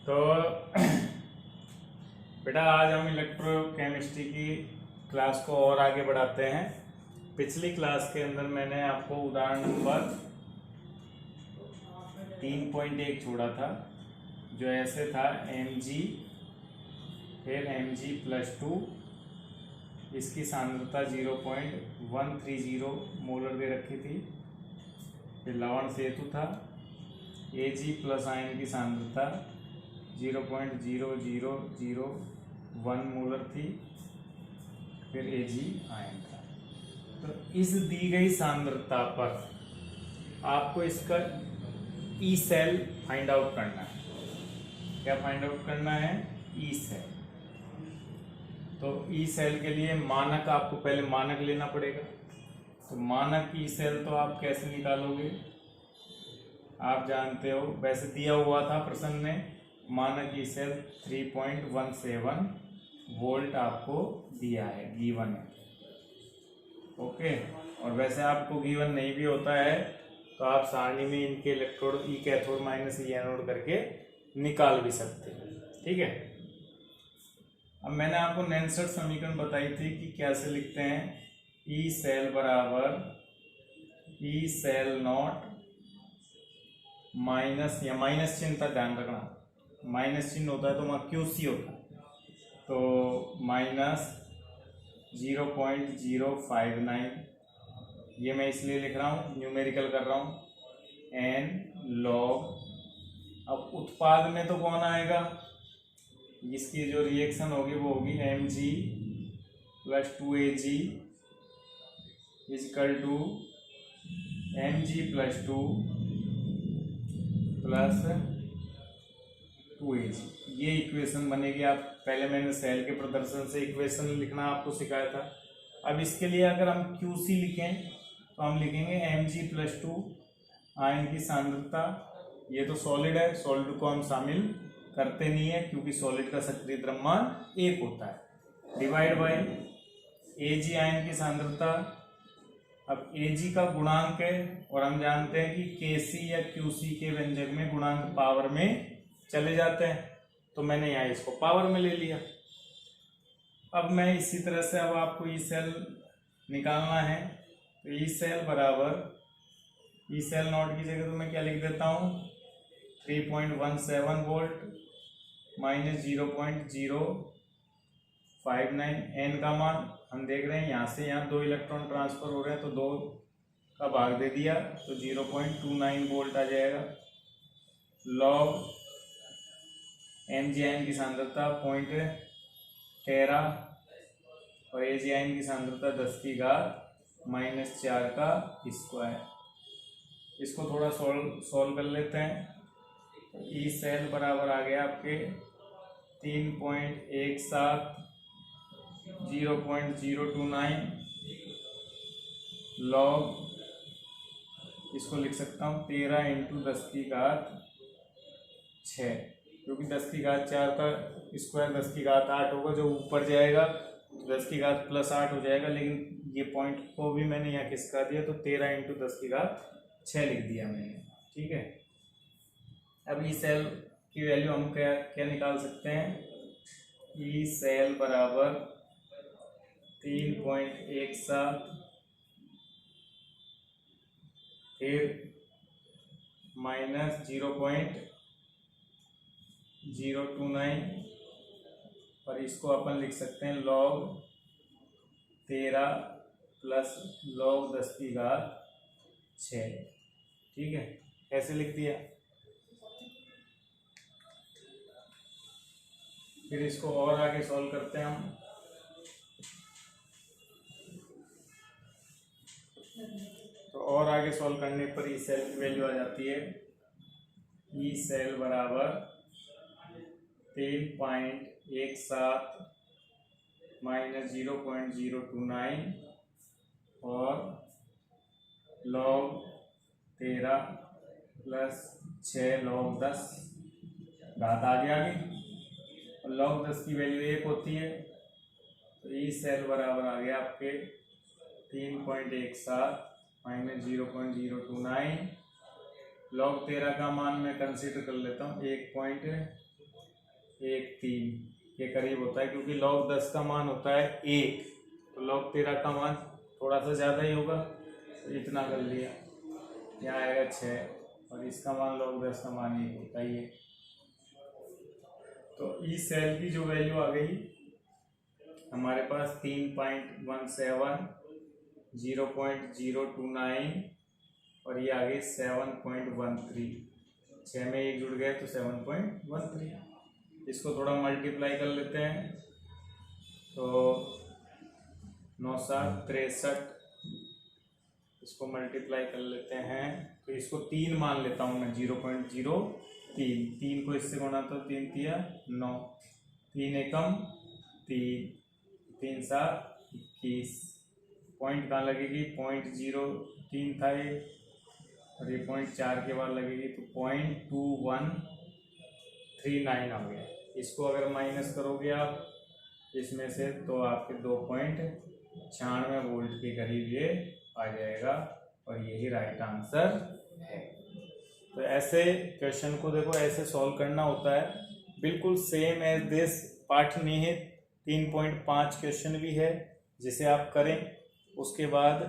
तो बेटा आज हम इलेक्ट्रोकेमिस्ट्री की क्लास को और आगे बढ़ाते हैं। पिछली क्लास के अंदर मैंने आपको उदाहरण नंबर 3.1 छोड़ा था, जो ऐसे था Mg फिर Mg+2, इसकी सांद्रता 0.130 मोलर दे रखी थी। फिर लवण सेतु था, Ag प्लस आयन की सांद्रता 0.0001 मोलर थी, फिर Ag आयन था। तो इस दी गई सांद्रता पर आपको इसका ई सेल फाइंड आउट करना है। क्या फाइंड आउट करना है? E cell. तो ई सेल के लिए मानक, आपको पहले मानक लेना पड़ेगा। तो मानक ई सेल तो आप कैसे निकालोगे? आप जानते हो, वैसे दिया हुआ था प्रश्न में, मानक ई सेल 3.17 वोल्ट आपको दिया है, गिवन है। ओके, और वैसे आपको गिवन नहीं भी होता है तो आप सारणी में इनके इलेक्ट्रोड ई कैथोड माइनस ई एनोड करके निकाल भी सकते हैं। ठीक है। अब मैंने आपको नेल्सन समीकरण बताई थी कि कैसे लिखते हैं। ई सेल बराबर ई सेल नॉट माइनस, या माइनस चिन्ह का ध्यान रखना, माइनस चिन्ह होता है तो वहाँ क्यूसी होता है, तो माइनस 0.059, ये मैं इसलिए लिख रहा हूँ, न्यूमेरिकल कर रहा हूँ, एन लॉग। अब उत्पाद में तो कौन आएगा? इसकी जो रिएक्शन होगी वो होगी Mg+2Ag is equal to Mg+2 plus 2Ag। ये इक्वेशन बनेगी। आप पहले मैंने सेल के प्रदर्शन से इक्वेशन लिखना आपको सिखाया था। अब इसके लिए अगर हम QC लिखें तो हम लिखेंगे Mg+2 आयन की सांद्रता। ये तो सॉलिड है, सॉलिड को हम शामिल करते नहीं है क्योंकि सॉलिड का सक्रिय द्रव्यमान 1 होता है, डिवाइड बाय Ag आयन की सांद्रता। अब Ag का गुणांक है और हम जानते हैं कि Kc या QC के व्यंजक में गुणांक पावर में चले जाते हैं, तो मैंने यहाँ इसको पावर में ले लिया। अब मैं इसी तरह से, अब आपको ई सेल निकालना है, तो ई सेल बराबर ई सेल नॉट की जगह तो मैं क्या लिख देता हूँ, 3.17 वोल्ट माइनस 0.059। एन का मान हम देख रहे हैं, यहाँ से यहाँ 2 इलेक्ट्रॉन ट्रांसफर हो रहे हैं तो 2 का भाग दे दिया तो 0.29 वोल्ट आ जाएगा। लॉग Mg आयन की सांद्रता 0.13 और Ag आयन की सांद्रता 10⁻⁻⁴ का स्क्वायर। इसको थोड़ा सॉल्व कर लेते हैं। ई सेल बराबर आ गया आपके 3.17 0.029 लॉग, इसको लिख सकता हूँ 13 × 10⁻⁶, क्योंकि 10⁻⁴ का स्क्वायर 10⁸ होगा, जो ऊपर जाएगा 10⁻+8 हो जाएगा, लेकिन ये पॉइंट को भी मैंने यहाँ किसका दिया तो 13 × 10⁻⁶ लिख दिया मैंने। ठीक है। अब ई सेल की वैल्यू हम क्या क्या निकाल सकते हैं? ई सेल बराबर 3.17 फिर माइनस 0.029 और इसको अपन लिख सकते हैं log 13 प्लस log 10⁻⁶। ठीक है, ऐसे लिख दिया। फिर इसको और आगे सॉल्व करते हैं हम। तो और आगे सॉल्व करने पर ई सेल की वैल्यू आ जाती है, ई सेल बराबर 3.17 माइनस 0.029 और log 13 प्लस 6 log 10 घात आगे और log 10 की वैल्यू 1 होती है, तो ई सेल बराबर आ गया आपके 3.17 माइनस 0.029 log 13 का मान मैं कंसीडर कर लेता हूँ 1.029 1.3 के करीब होता है, क्योंकि log 10 का मान होता है 1, तो log 13 का मान थोड़ा सा ज़्यादा ही होगा, तो इतना कर लिया। यहाँ आएगा 6 और इसका मान log 10 का मान 1 होता ही है। तो इस सेल की जो वैल्यू आ गई हमारे पास 3.17, 0.029 और ये आ गई 7.13। 6 में 1 जुड़ गया तो 7.13। इसको थोड़ा मल्टीप्लाई कर लेते हैं, तो 9×7 = 63। इसको मल्टीप्लाई कर लेते हैं, तो इसको 3 मान लेता हूँ मैं, 0.03। 3 को इससे गुणा तो 3 तिया 9, 3 एकम 3, 3 7 21। पॉइंट कहाँ लगेगी, 0.03 था ये, और ये 0.4 के बाद लगेगी तो 0.2139 आ गया। इसको अगर माइनस करोगे आप इसमें से तो आपके 2.96 वोल्ट के करीब ये आ जाएगा, और यही राइट आंसर है। तो ऐसे क्वेश्चन को देखो ऐसे सॉल्व करना होता है, बिल्कुल सेम एज दिस। पाठ निहित 3.5 क्वेश्चन भी है जिसे आप करें, उसके बाद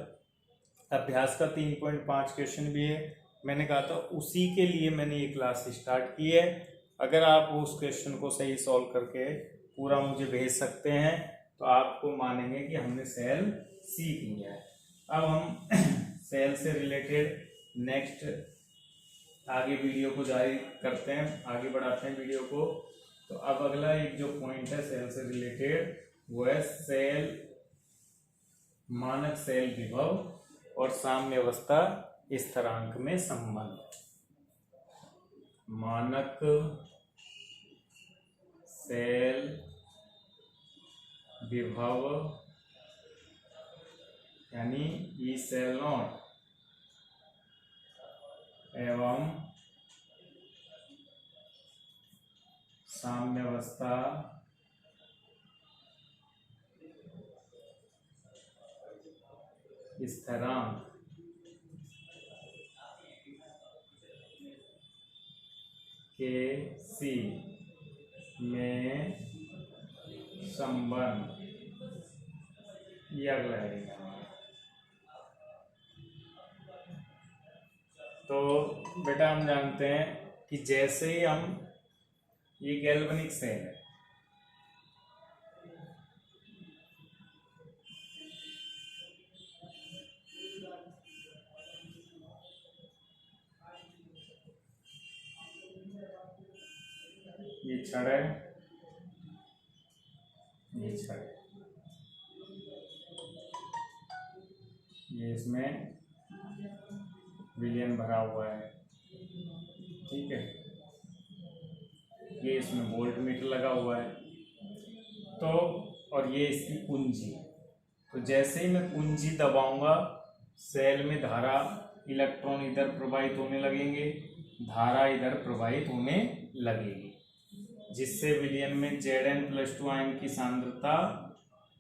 अभ्यास का 3.5 क्वेश्चन भी है। मैंने कहा था उसी के लिए मैंने ये क्लास स्टार्ट की है। अगर आप उस क्वेश्चन को सही सॉल्व करके पूरा मुझे भेज सकते हैं तो आपको मानेंगे कि हमने सेल सीख लिया है। अब हम सेल से रिलेटेड नेक्स्ट आगे वीडियो को जारी करते हैं, आगे बढ़ाते हैं वीडियो को। तो अब अगला एक जो पॉइंट है सेल से रिलेटेड वो है सेल, मानक सेल विभव और साम्यावस्था स्थिरांक में संबंध। मानक सेल विभव यानी ई सेल नॉट एवं साम्यावस्था स्थिरांक के सी में संबंध, ये अगला है हमारा। तो बेटा हम जानते हैं कि जैसे ही हम, ये गैल्वेनिक सेल है, ये छड़ है, ये छड़ है, ये इसमें विलयन भरा हुआ है, ठीक है। ये इसमें वोल्ट मीटर लगा हुआ है, तो और ये इसकी कुंजी। तो जैसे ही मैं कुंजी दबाऊंगा सेल में धारा, इलेक्ट्रॉन इधर प्रवाहित होने लगेंगे, धारा इधर प्रवाहित होने लगेगी, जिससे विलयन में Zn+2 आयन की सांद्रता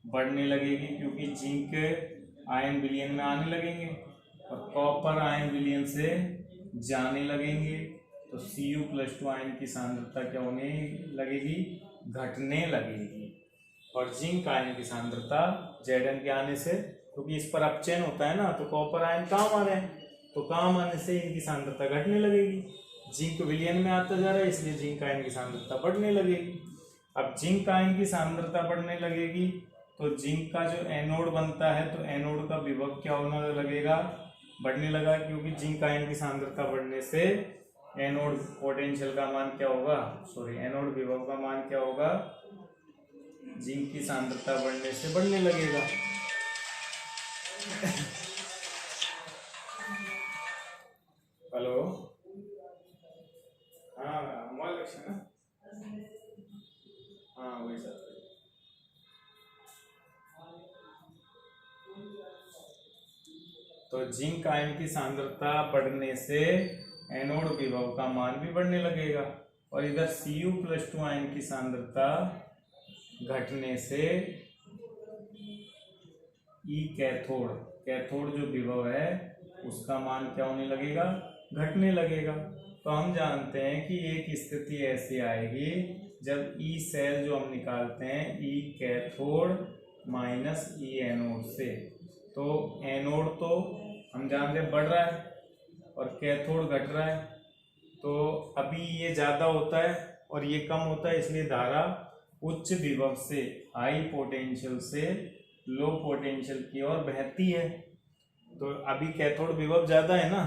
बढ़ने लगेगी, क्योंकि जिंक आयन विलयन में आने लगेंगे और कॉपर आयन विलयन से जाने लगेंगे। तो Cu+2 आयन की सांद्रता क्या होने लगेगी, घटने लगेगी, और जिंक आयन की सांद्रता Zn के आने से, क्योंकि इस पर अपचयन होता है ना, तो कॉपर आयन काम आ रहे हैं, तो काम आने से इनकी सांद्रता घटने लगेगी। जिंक विलयन में आता जा रहा है, इसलिए जिंक आयन की सांद्रता बढ़ने लगेगी। अब जिंक आयन की सांद्रता बढ़ने लगेगी तो जिंक का जो एनोड बनता है, तो एनोड का विभव क्या होने लगेगा, बढ़ने लगा, क्योंकि जिंक आयन की सांद्रता बढ़ने से एनोड पोटेंशियल का मान क्या होगा, एनोड विभव का मान क्या होगा, जिंक की सांद्रता बढ़ने से बढ़ने लगेगा। हेलो, हाँ हमारा लक्ष्य ना, हाँ वही सर। तो जिंक आयन की सांद्रता बढ़ने से एनोड विभव का मान भी बढ़ने लगेगा, और इधर Cu+2 आयन की सांद्रता घटने से ई कैथोड जो विभव है उसका मान क्या होने लगेगा, घटने लगेगा। तो हम जानते हैं कि एक स्थिति ऐसी आएगी जब ई सेल जो हम निकालते हैं ई कैथोड माइनस ई एनोड से, तो एनोड तो हम जानते हैं बढ़ रहा है और कैथोड घट रहा है। तो अभी ये ज़्यादा होता है और ये कम होता है, इसलिए धारा उच्च विभव से हाई पोटेंशियल से लो पोटेंशियल की ओर बहती है। तो अभी कैथोड विभव ज़्यादा है ना,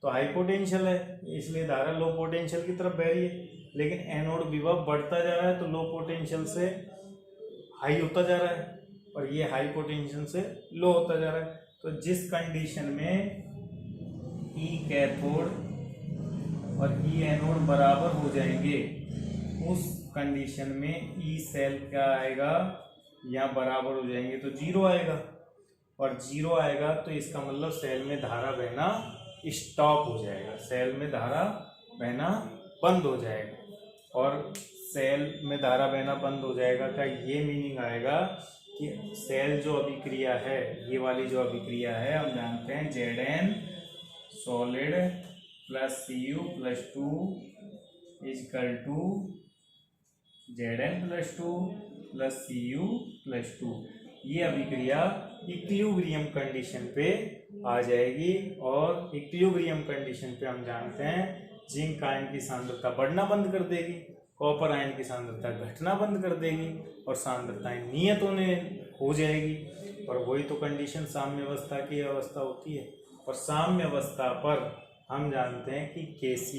तो हाई पोटेंशियल है, इसलिए धारा लो पोटेंशियल की तरफ बह रही है। लेकिन एनोड विभव बढ़ता जा रहा है तो लो पोटेंशियल से हाई होता जा रहा है और ये हाई पोटेंशियल से लो होता जा रहा है। तो जिस कंडीशन में ई कैथोड और ई एनोड बराबर हो जाएंगे, उस कंडीशन में ई सेल क्या आएगा, यहाँ बराबर हो जाएंगे तो जीरो आएगा, और जीरो आएगा तो इसका मतलब सेल में धारा बहना स्टॉप हो जाएगा, सेल में धारा बहना बंद हो जाएगा। और सेल में धारा बहना बंद हो जाएगा का ये मीनिंग आएगा कि सेल जो अभिक्रिया है, ये वाली जो अभिक्रिया है, हम जानते हैं Zn solid plus Cu+2 equal to Zn+2 plus Cu+2, ये अभिक्रिया इक्विलिब्रियम कंडीशन पे आ जाएगी। और इक्विलिब्रियम कंडीशन पे हम जानते हैं जिंक आयन की सांद्रता बढ़ना बंद कर देगी, कॉपर आयन की सांद्रता घटना बंद कर देगी और सांद्रताएं नियत हो जाएगी। और वही तो कंडीशन साम्य अवस्था की अवस्था होती है। और साम्य अवस्था पर हम जानते हैं कि Kc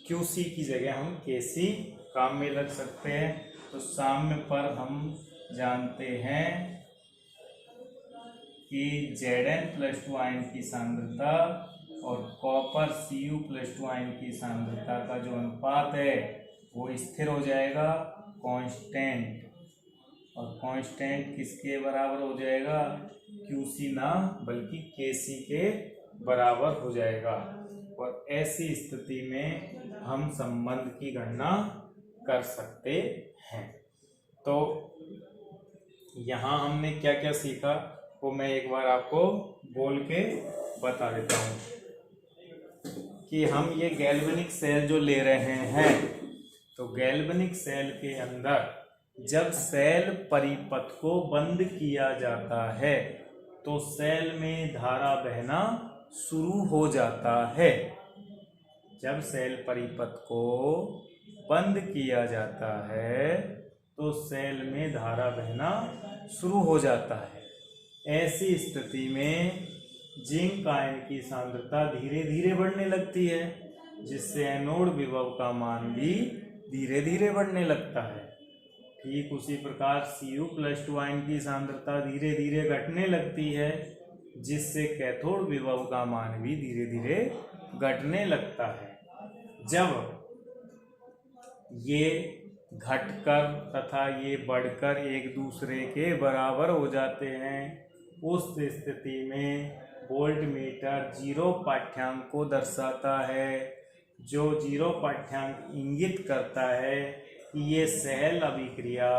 Qc की जगह हम Kc काम में रख सकते हैं। तो साम्य पर हम जानते हैं कि Zn+2 आयन की सांद्रता और कॉपर Cu+2 आयन की सांद्रता का जो अनुपात है वो स्थिर हो जाएगा, कांस्टेंट। और कांस्टेंट किसके बराबर हो जाएगा, Qc ना बल्कि Kc के बराबर हो जाएगा। और ऐसी स्थिति में हम संबंध की गणना कर सकते हैं। तो यहाँ हमने क्या क्या सीखा वो मैं एक बार आपको बोल के बता देता हूँ कि हम ये गैल्वेनिक सेल जो ले रहे हैं, तो गैल्वेनिक सेल के अंदर जब सेल परिपथ को बंद किया जाता है तो सेल में धारा बहना शुरू हो जाता है। जब सेल परिपथ को बंद किया जाता है तो सेल में धारा बहना शुरू हो जाता है। ऐसी स्थिति में जिंक आयन की सांद्रता धीरे धीरे बढ़ने लगती है, जिससे एनोड विभव का मान भी धीरे धीरे बढ़ने लगता है। ठीक उसी प्रकार Cu+2 आयन की सांद्रता धीरे धीरे घटने लगती है, जिससे कैथोड विभव का मान भी धीरे धीरे घटने लगता है। जब ये घटकर तथा ये बढ़कर एक दूसरे के बराबर हो जाते हैं, उस स्थिति में वोल्टमीटर जीरो पाठ्यांक को दर्शाता है, जो जीरो पाठ्यांक इंगित करता है कि ये सेल अभिक्रिया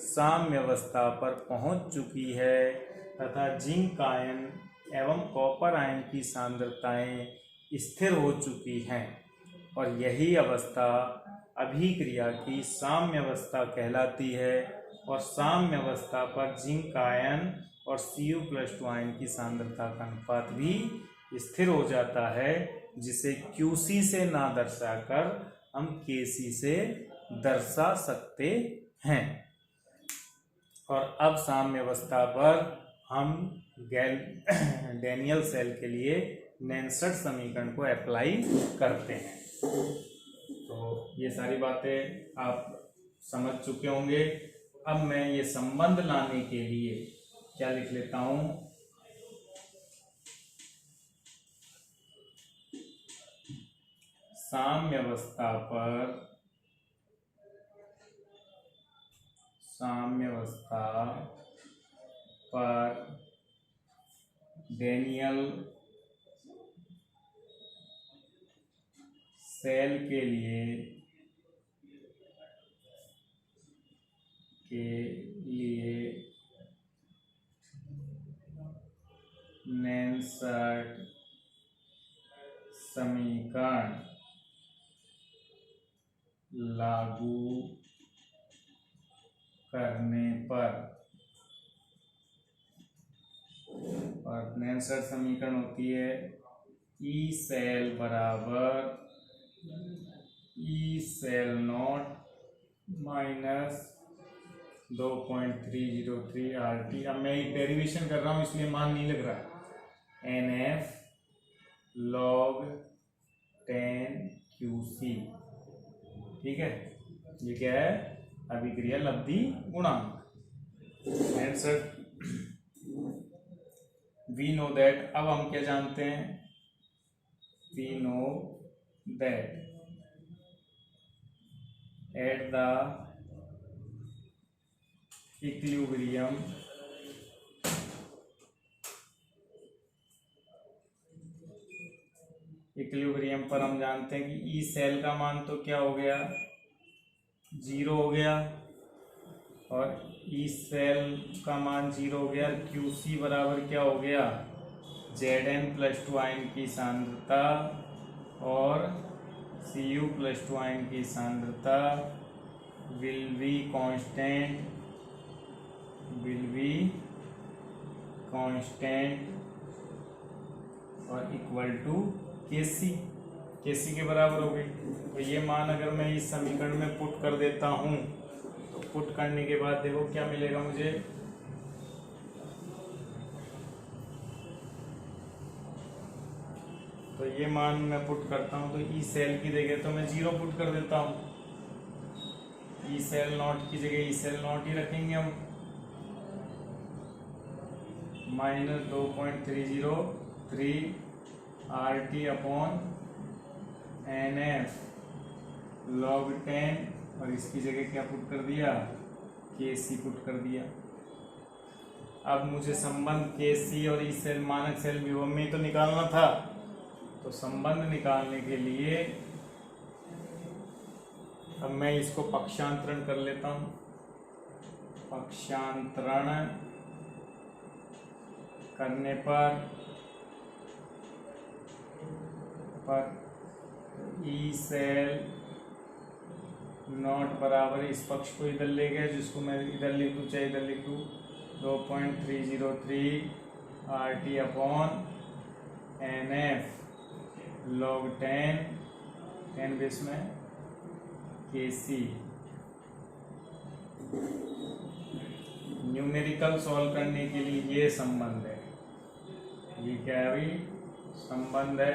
साम्य अवस्था पर पहुंच चुकी है तथा जिंक आयन एवं कॉपर आयन की सांद्रताएं स्थिर हो चुकी हैं। और यही अवस्था अभिक्रिया की साम्य अवस्था कहलाती है। और साम्य अवस्था पर जिंक आयन और Cu+2 आयन की सांद्रता का अनुपात भी स्थिर हो जाता है, जिसे Qc से ना दर्शाकर हम Kc से दर्शा सकते हैं। और अब साम्य अवस्था पर हम डैनियल सेल के लिए नैनसट समीकरण को अप्लाई करते हैं। तो ये सारी बातें आप समझ चुके होंगे। अब मैं ये संबंध लाने के लिए क्या लिख लेता हूं, साम्य अवस्था पर डैनियल सेल के लिए नैनसट समीकरण लागू करने पर और नेल्सन समीकरण होती है ई सेल बराबर E cell not minus 2.303 RT। अब मैं एक डेरिवेशन कर रहा हूँ इसलिए मान नहीं लग रहा। NF log 10 QC, ठीक है। ये क्या है? अभिक्रिया लब्धि गुणांक। Answer we know that. अब हम क्या जानते हैं? We know that at the equilibrium पर हम जानते हैं कि ई सेल का मान तो क्या हो गया? 0 हो गया, और ई सेल का मान 0 हो गया। QC बराबर क्या हो गया? Zn प्लस 2 आयन की सांद्रता और Cu प्लस 2 आयन की सांद्रता विल बी कांस्टेंट और इक्वल टू Kc के बराबर हो गई। तो ये मान अगर मैं इस समीकरण में पुट कर देता हूँ तो पुट करने के बाद देखो क्या मिलेगा मुझे। तो ये मान मैं पुट करता हूँ तो ई सेल की जगह तो मैं 0 पुट कर देता हूँ। ई सेल नॉट की जगह ई सेल नॉट ही रखेंगे हम। Minus 2.303 RT upon NF log 10, और इसकी जगह क्या पुट कर दिया? Kc पुट कर दिया। अब मुझे संबंध Kc और ई सेल मानक सेल विभव में तो निकालना था। तो संबंध निकालने के लिए अब मैं इसको पक्षांतरण कर लेता हूं। पक्षांतरण करने पर ई सेल नॉट बराबर, इस पक्ष को इधर ले गए जिसको मैं इधर लिख दूँ चाहे इधर लिख दूँ, 2.303 RT upon NF log 10 base में Kc। न्यूमेरिकल सॉल्व करने के लिए ये संबंध है। ये क्या है अभी? संबंध है।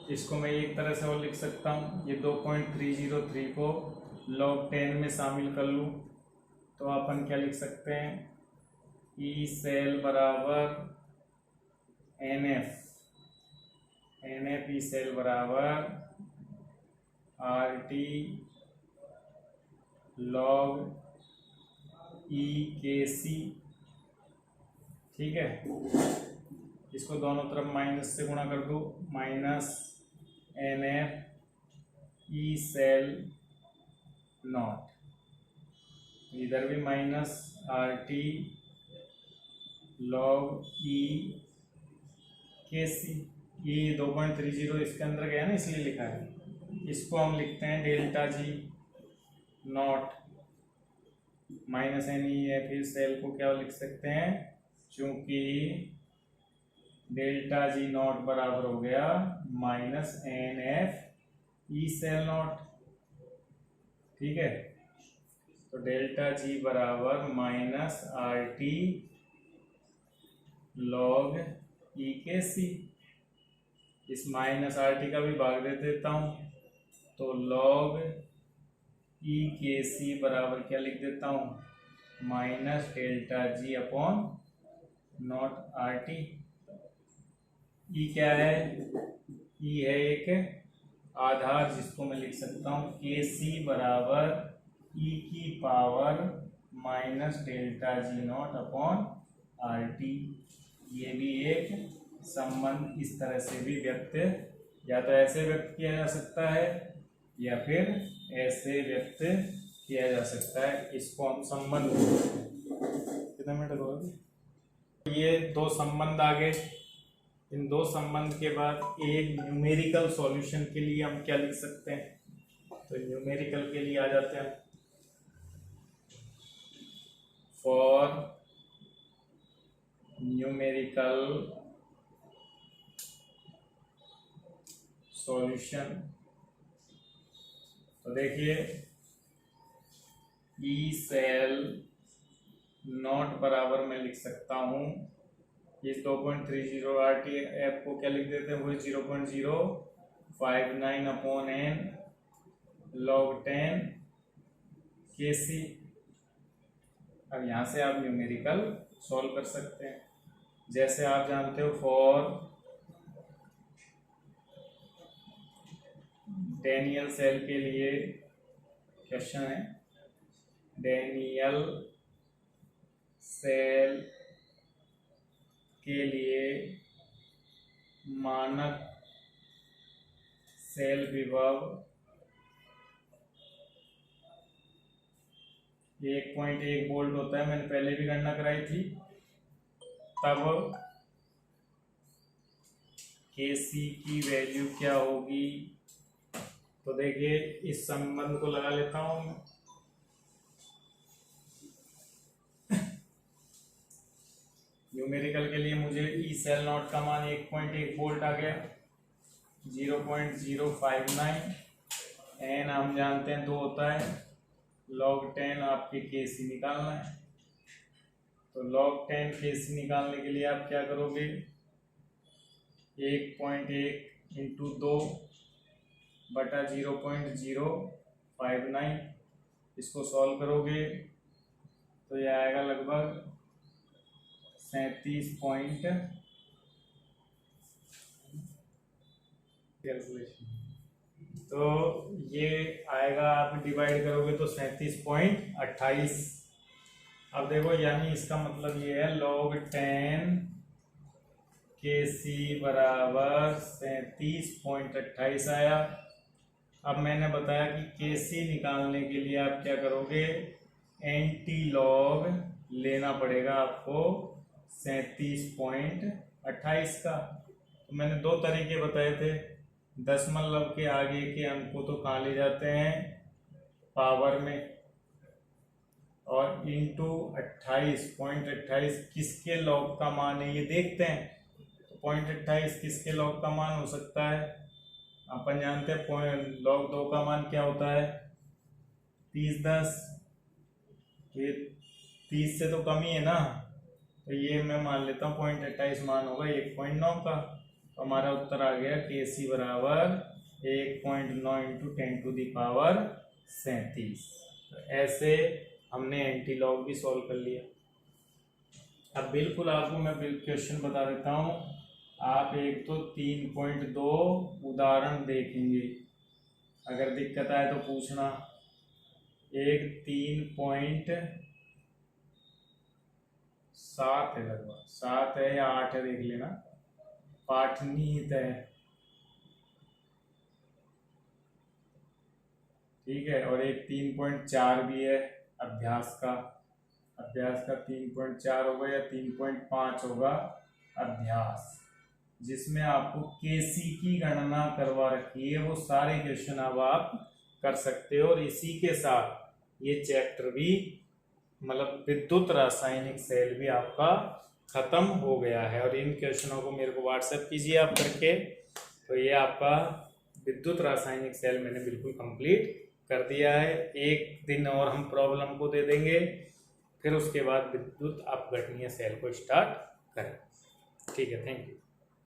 इसको मैं एक तरह से और लिख सकता हूँ। ये 2.303 को log 10 में शामिल कर लूँ तो अपन क्या लिख सकते हैं? ई सेल बराबर NF ई सेल बराबर RT log Kc, ठीक है। इसको दोनों तरफ माइनस से गुणा कर दो। Minus NF E cell not, इधर भी माइनस RT log Kc। ये 2.30 इसके अंदर गया ना इसलिए लिखा है। इसको हम लिखते हैं delta G not minus NEF E cell को क्या लिख सकते हैं? चूंकि डेल्टा जी नॉट बराबर हो गया minus NF E cell not, ठीक है। तो डेल्टा जी बराबर माइनस RT log Kc। इस माइनस RT का भी भाग दे देता हूं तो log Kc बराबर क्या लिख देता हूं? Minus delta G upon not RT। ई क्या है? ई है एक आधार जिसको मैं लिख सकता हूँ Kc बराबर ई की power minus delta G not upon RT। ये भी एक संबंध इस तरह से भी व्यक्त, या तो ऐसे व्यक्त किया जा सकता है या फिर ऐसे व्यक्त किया जा सकता है। इसको हम संबंध बोलते हैं। कितने मिनट हो गए। ये दो संबंध आ गए। इन दो संबंध के बाद एक न्यूमेरिकल सॉल्यूशन के लिए हम क्या लिख सकते हैं, तो न्यूमेरिकल के लिए आ जाते हैं। फॉर न्यूमेरिकल सॉल्यूशन, तो देखिए ई सेल नॉट बराबर मैं लिख सकता हूं इस 2.30 एफ को क्या लिख देते हैं, वो 0.059 अपॉन एन log 10 KC। अब यहां से आप न्यूमेरिकल सॉल्व कर सकते हैं। जैसे आप जानते हो फॉर डेनियल सेल के लिए क्वेश्चन है, डेनियल सेल के लिए मानक सेल विभव 1.1 वोल्ट होता है। मैंने पहले भी गणना कराई थी। तब Kc की वैल्यू क्या होगी, तो देखिए इस संबंध को लगा लेता हूं मैं। न्यूमेरिकल के लिए मुझे ई सेल नॉट का मान 1.1 वोल्ट आ गया, 0.059 एन हम जानते हैं 2 होता है, log 10 आपके Kc निकालना है। तो log 10 Kc निकालने के लिए आप क्या करोगे, 1.1 इंटू 2 बटा 0.059, इसको सॉल्व करोगे तो यह आएगा लगभग 37 पॉइंट कैलकुलेशन, तो ये आएगा, आप डिवाइड करोगे तो 37.28। अब देखो यानी इसका मतलब ये है log 10 Kc बराबर 37.28 आया। अब मैंने बताया कि Kc निकालने के लिए आप क्या करोगे, एंटी लॉग लेना पड़ेगा आपको 37.28 का। तो मैंने दो तरीके बताए थे, दशमलव के आगे के अंक को तो कहाँ ले जाते हैं, पावर में, और इंटू 28.28 किसके लॉग का मान है ये देखते हैं। तो 0.28 किसके लॉग का मान हो सकता है, अपन जानते हैं log 2 का मान क्या होता है, 30/10। ये 30 से तो कम ही है ना, तो ये मैं मान लेता हूँ 0.28 मान होगा 1.9 का। तो हमारा उत्तर आ गया Kc बराबर 1.9 इंटू 10⁻37। तो ऐसे हमने एंटी लॉग भी सॉल्व कर लिया। अब बिल्कुल आपको मैं क्वेश्चन बता देता हूँ, आप एक तो 3.2 उदाहरण देखेंगे, अगर दिक्कत आए तो पूछना। एक 3.7 है, लगभग 7 है या 8 है, देख लेना, पाठनीत है, ठीक है। और एक 3.4 भी है अभ्यास का 3.4 होगा या 3.5 होगा अभ्यास, जिसमें आपको Kc की गणना करवा रखी है। वो सारे क्वेश्चन अब आप कर सकते हो। और इसी के साथ ये चैप्टर भी, मतलब विद्युत रासायनिक सेल भी आपका खत्म हो गया है। और इन क्वेश्चनों को मेरे को व्हाट्सएप कीजिए आप करके। तो ये आपका विद्युत रासायनिक सेल मैंने बिल्कुल कंप्लीट कर दिया है। एक दिन और हम प्रॉब्लम को दे देंगे, फिर उसके बाद विद्युत अपघटनीय सेल को स्टार्ट करें। ठीक है, थैंक यू।